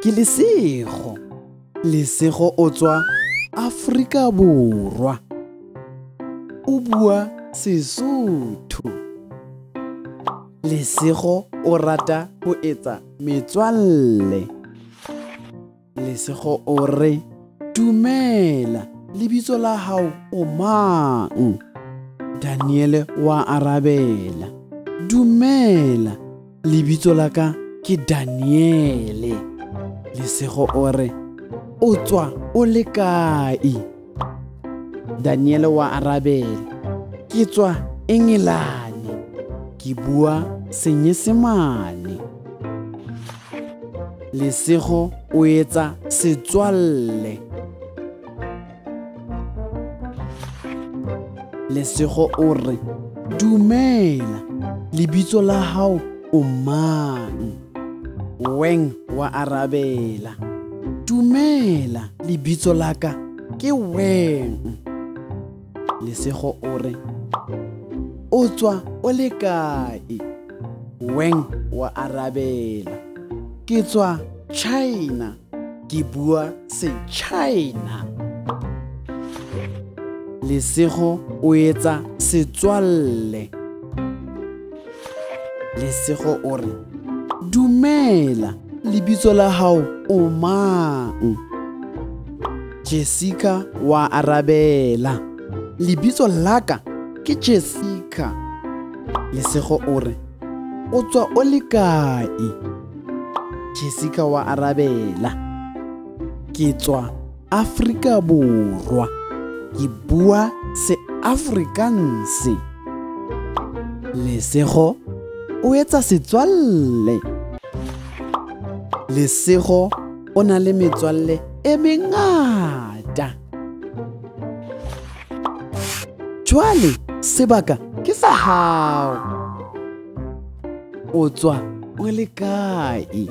ke Lesego. Lesego o tswa Afrika Borwa. O bua Sesotho. Lesego o rata ho etsa metswalle. Lesego o re, dumela, lebitso la hao o mang? Daniel wa arabela, dumela, lebitso la ka ke Daniele. Lesego o re, o tswa o le kae? Daniel wa arabela, ke tswa Engelane, ke bua Senyesemane. Lesego o etsa setswalle. Lesego o re, dumela, lebitso la hao o mang? Weng wa arabela, dumela, lebitso la ka ke Weng. Lesego o re, o tswa o le kae? Weng wa arabela, ke tswa China, ke bua Se-China. Lesego o etsa setswalle. Lesego o re, dumela, lebitso la hao o mang? Jessica wa arabela, lebitso la ka ke Jessica. Lesego o re, o tswa o le kae? Jessica wa arabela, ke tswa Afrika Borwa, ke bua Se-Afrikaans. Lesego o etsa setswalle. Lesego o na le metswalle e mengata. Jwale sebaka ke sa hao. O tswa o le kae?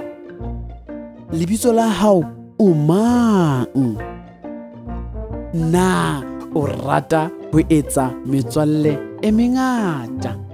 Lebitso la hao o mang? Na o rata ho etsa metswalle e mengata?